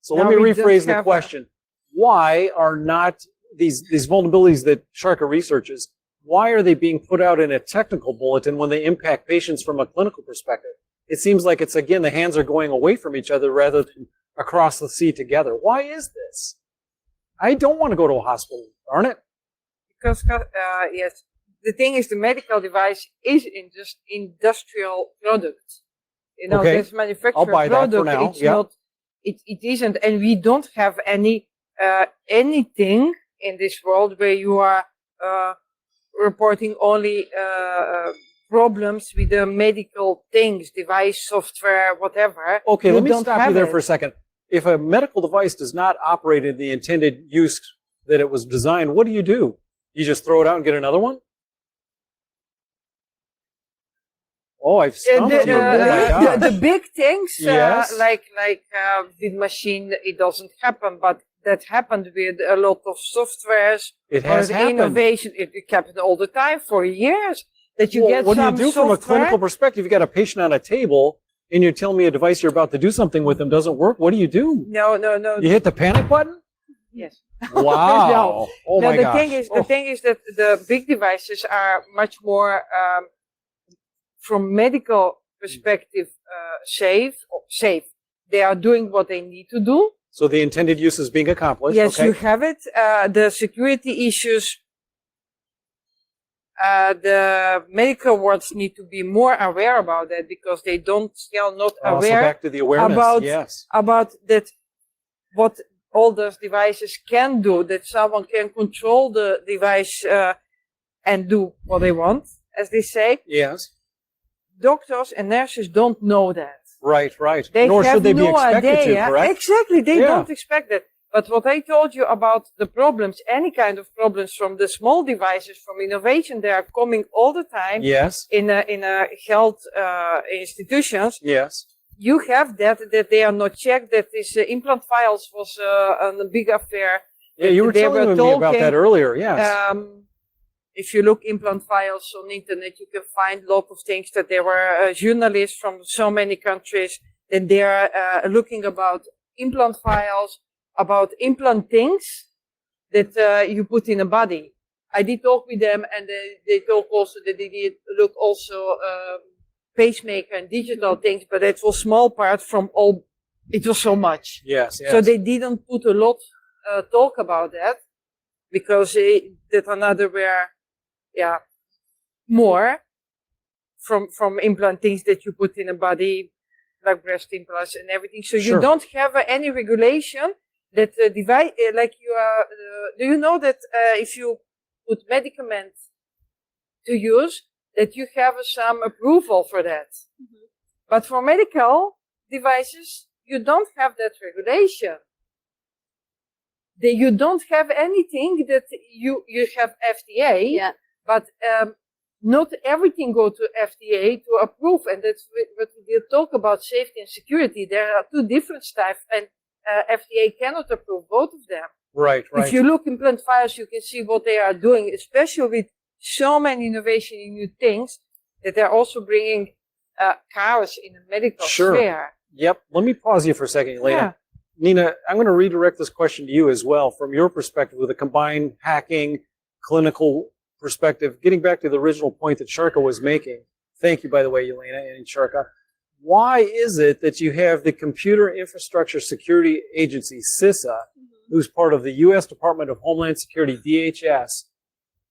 So No, let me we don't rephrase the have question. Why are not these vulnerabilities that Sharka researches, why are they being put out in a technical bulletin when they impact patients from a clinical perspective? It seems like it's, again, the hands are going away from each other rather than across the sea together. Why is this? I don't want to go to a hospital, darn it. Because yes, the thing is, the medical device is just industrial product. You know, Okay. there's manufactured I'll buy that product. for now. It's Yeah. not. It isn't, and we don't have anything in this world where you are reporting only problems with the medical things, device, software, whatever. Okay, You let me don't stop you have there it. for a second. If a medical device does not operate in the intended use that it was designed, what do? You just throw it out and get another one? Oh, I've stumped you. Oh my gosh. The big things, Yes. like with machine, it doesn't happen, but that happened with a lot of softwares. It or has the happened. innovation. It happened all the time for years. That you Well, get what do you some do from a software. clinical perspective? You got a patient on a table and you're telling me a device you're about to do something with them doesn't work. What do you do? No. You hit the panic button? Yes. Wow. Oh No, my the gosh. thing is that the big devices are much more from medical perspective safe. They are doing what they need to do. So the intended use is being accomplished. Yes, Okay. you have it. The security issues. The medical wards need to be more aware about that because they still not So aware back to the awareness. about Yes. about that what all those devices can do. That someone can control the device and do what they want, as they say. Yes. Doctors and nurses don't know that. Right. They Nor have should they be no expected idea. to, correct? Exactly, they Yeah. don't expect that. But what I told you about the problems, any kind of problems from the small devices, from innovation, they are coming all the time Yes. in a health institutions. Yes. You have that they are not checked. That this implant files was a big affair. Yeah, you were They telling were me about talking, that earlier. Yes. If you look implant files on internet, you can find a lot of things that there were journalists from so many countries that they are looking about implant files, about implant things that you put in a body. I did talk with them, and they talk also that they did look also pacemaker and digital things, but it was small part from all. It was so much. Yes. So they didn't put a lot talk about that because that another were, more from implant things that you put in a body, like breast implants and everything. So Sure. you don't have any regulation that the device, like you are. Do you know that if you put medicaments to use, that you have some approval for that? Mhm. But for medical devices, you don't have that regulation. You don't have anything that you have FDA. Yeah. But not everything go to FDA to approve, and that's what we did talk about, safety and security. There are two different stuff, and FDA cannot approve both of them. Right. If you look in plant files, you can see what they are doing, especially with so many innovation in new things that they're also bringing chaos in the medical sphere. Yep. Let me pause you for a second, Elena. Yeah. Nina, I'm going to redirect this question to you as well, from your perspective with a combined hacking, clinical perspective. Getting back to the original point that Sharka was making. Thank you, by the way, Elena and Sharka. Why is it that you have the Computer Infrastructure Security Agency, CISA, who's part of the U.S. Department of Homeland Security, DHS,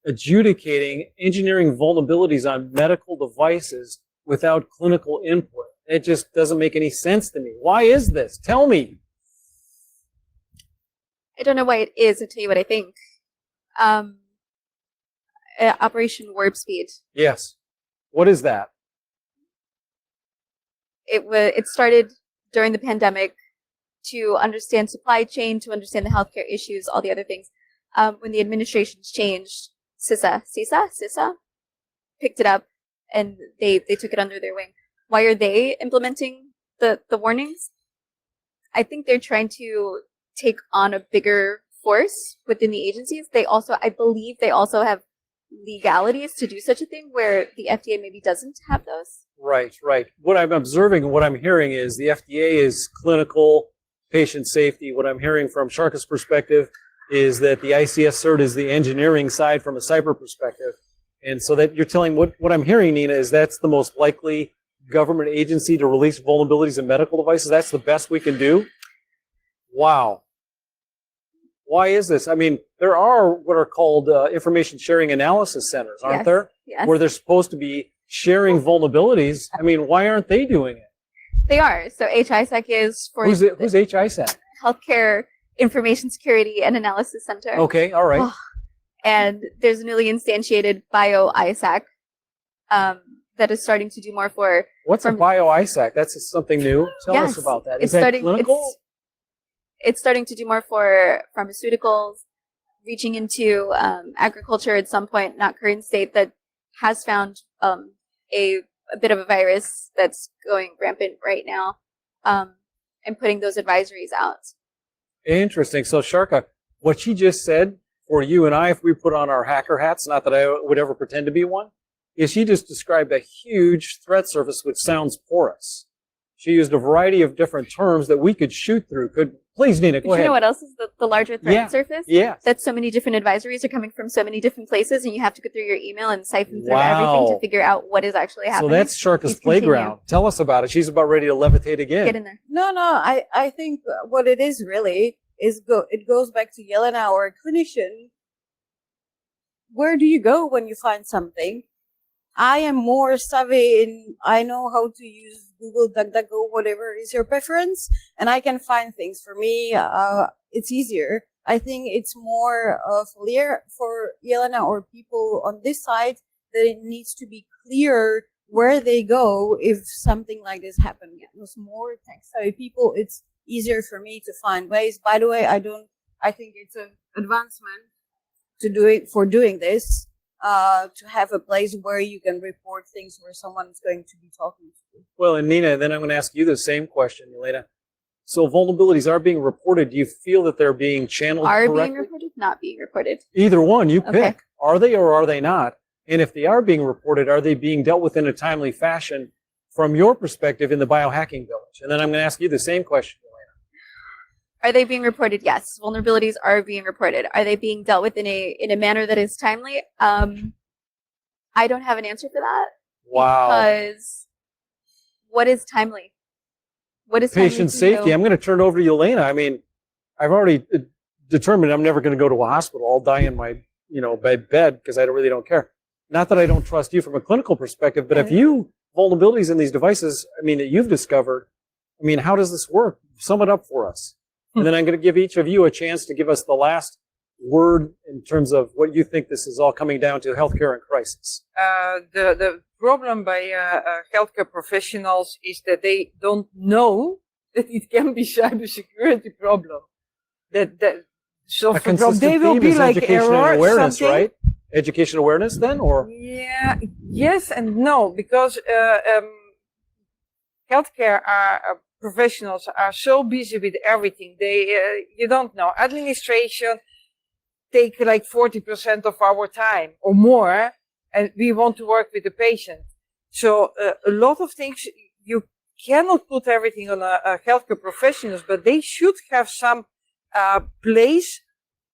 adjudicating engineering vulnerabilities on medical devices without clinical input? It just doesn't make any sense to me. Why is this? Tell me. I don't know why it is. I'll tell you what I think. Operation Warp Speed. Yes. What is that? It started during the pandemic to understand supply chain, to understand the healthcare issues, all the other things. When the administrations changed, CISA picked it up and they took it under their wing. Why are they implementing the warnings? I think they're trying to take on a bigger force within the agencies. I believe they also have legalities to do such a thing where the FDA maybe doesn't have those. Right. What I'm observing and what I'm hearing is the FDA is clinical, patient safety. What I'm hearing from Sharka's perspective is that the ICS cert is the engineering side from a cyber perspective. And so that you're telling what I'm hearing, Nina, is that's the most likely government agency to release vulnerabilities in medical devices. That's the best we can do. Wow. Why is this? I mean, there are what are called information sharing analysis centers, aren't there? Yes. Where they're supposed to be sharing vulnerabilities. I mean, why aren't they doing it? They are. So HISEC is for Who's HISAC? Healthcare Information Security and Analysis Center. Okay, all right. And there's a newly instantiated Biohacking that is starting to do more for. What's a Biohacking? That's something new. Tell us about that. Is that clinical? It's starting to do more for pharmaceuticals, reaching into agriculture at some point, not current state, that has found a bit of a virus that's going rampant right now, and putting those advisories out. Interesting. So Sharka, what she just said for you and I, if we put on our hacker hats, not that I would ever pretend to be one, is she just described a huge threat surface which sounds porous. She used a variety of different terms that we could shoot through. Please, Nina, go ahead. You know what else is the larger threat surface? Yeah. That so many different advisories are coming from so many different places, and you have to go through your email and siphon through everything to figure out what is actually happening. So that's Sharka's playground. Tell us about it. She's about ready to levitate again. Get in there. No, I think what it is really is it goes back to Yelena, our clinician. Where do you go when you find something? I am more savvy in, I know how to use Google, DuckDuckGo, whatever is your preference, and I can find things. For me, it's easier. I think it's more clear for Yelena or people on this side that it needs to be clear where they go if something like this happens. With more tech-savvy people, it's easier for me to find ways. By the way, I think it's an advancement for doing this. To have a place where you can report things where someone is going to be talking to you. Well, and Nina, then I'm going to ask you the same question, Elena. So vulnerabilities are being reported. Do you feel that they're being channeled correctly? Are being reported? Not being reported. Either one, you pick. Okay. Are they or are they not? And if they are being reported, are they being dealt with in a timely fashion from your perspective in the biohacking village? And then I'm going to ask you the same question, Elena. Are they being reported? Yes. Vulnerabilities are being reported. Are they being dealt with in a manner that is timely? I don't have an answer for that. Wow. Because what is timely? What is patient safety? I'm going to turn it over to Elena. I mean, I've already determined I'm never going to go to a hospital. I'll die in my, bed because I really don't care. Not that I don't trust you from a clinical perspective, but if vulnerabilities in these devices, that you've discovered, how does this work? Sum it up for us. And then I'm going to give each of you a chance to give us the last word in terms of what you think this is all coming down to, healthcare in crisis. The problem by healthcare professionals is that they don't know that it can be cybersecurity problem. So a consistent they will theme be is like education error and awareness, something. right? education awareness then, or? Yeah, yes and no, because healthcare professionals are so busy with everything. You don't know, administration take like 40% of our time or more, and we want to work with the patient. So a lot of things, you cannot put everything on a healthcare professionals, but they should have some place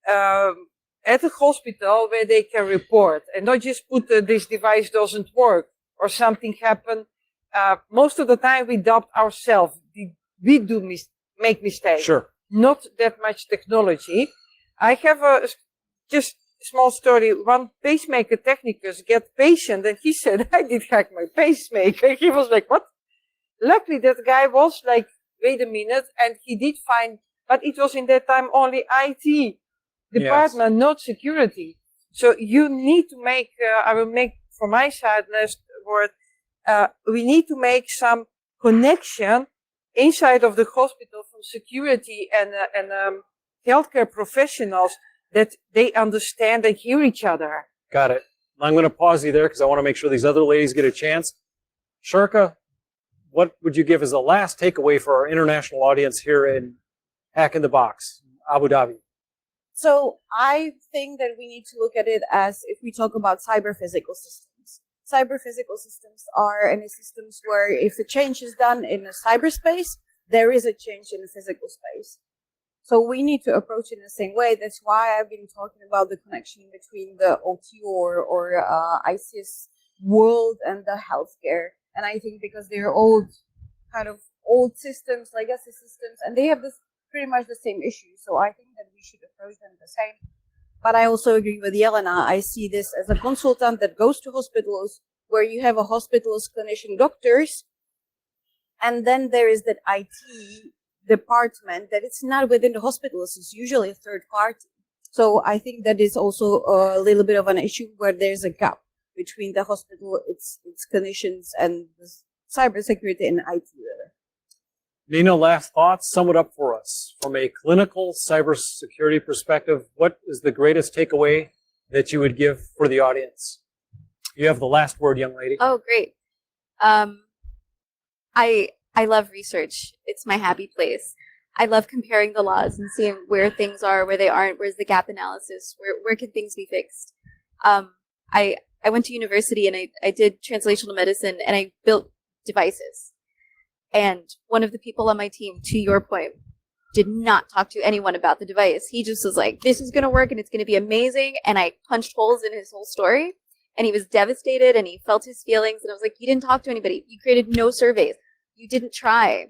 at the hospital where they can report and not just put this device doesn't work or something happened. Most of the time we doubt ourselves. We do make mistakes. Sure. Not that much technology. I have just a small story. One pacemaker technicus get patient and he said, I did hack my pacemaker. He was like, what? Luckily that guy was like, wait a minute. And he did find, but it was in that time only IT department, yes, not security. So you need to make, I will make from my side last word, we need to make some connection inside of the hospital from security and healthcare professionals that they understand and hear each other. Got it. I'm going to pause you there because I want to make sure these other ladies get a chance. Sharka, what would you give as a last takeaway for our international audience here in Hack in the Box, Abu Dhabi? So I think that we need to look at it as if we talk about cyber-physical systems. Cyber-physical systems are any systems where if a change is done in a cyberspace, there is a change in the physical space. So we need to approach it in the same way. That's why I've been talking about the connection between the OT or ICS world and the healthcare. And I think because they're old systems, legacy systems, and they have this pretty much the same issue. So I think that we should approach them the same. But I also agree with Jelena. I see this as a consultant that goes to hospitals where you have a hospital's clinician doctors, and then there is that IT department that it's not within the hospitals. It's usually a third party. So I think that is also a little bit of an issue where there's a gap between the hospital, its clinicians, and the cybersecurity and IT. Nina, last thoughts, sum it up for us. From a clinical cybersecurity perspective, what is the greatest takeaway that you would give for the audience? You have the last word, young lady. Oh, great. I love research. It's my happy place. I love comparing the laws and seeing where things are, where they aren't, where's the gap analysis, where can things be fixed. I went to university and I did translational medicine and I built devices. And one of the people on my team, to your point, did not talk to anyone about the device. He just was like, this is going to work and it's going to be amazing. And I punched holes in his whole story and he was devastated and he felt his feelings. And I was like, you didn't talk to anybody. You created no surveys. You didn't try.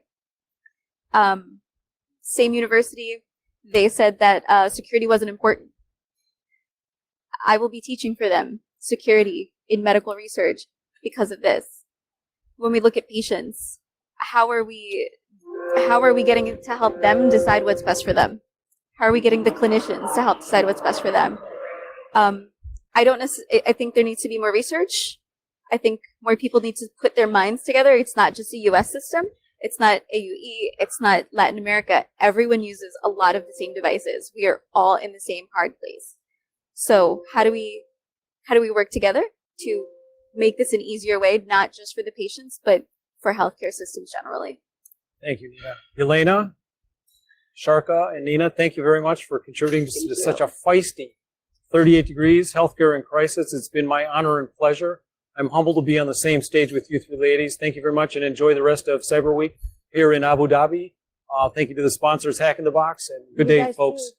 Same university, they said that security wasn't important. I will be teaching for them security in medical research because of this. When we look at patients, how are we getting to help them decide what's best for them? How are we getting the clinicians to help decide what's best for them? I think there needs to be more research. I think more people need to put their minds together. It's not just a US system. It's not AUE. It's not Latin America. Everyone uses a lot of the same devices. We are all in the same hard place. So how do we work together to make this an easier way, not just for the patients, but for healthcare systems generally? Thank you, Nina. Elena, Sharka, and Nina, thank you very much for contributing to such a feisty 38 Degrees Healthcare in Crisis. It's been my honor and pleasure. I'm humbled to be on the same stage with you three ladies. Thank you very much and enjoy the rest of CyberWeek here in Abu Dhabi. Thank you to the sponsors, Hack in the Box, and good day, folks.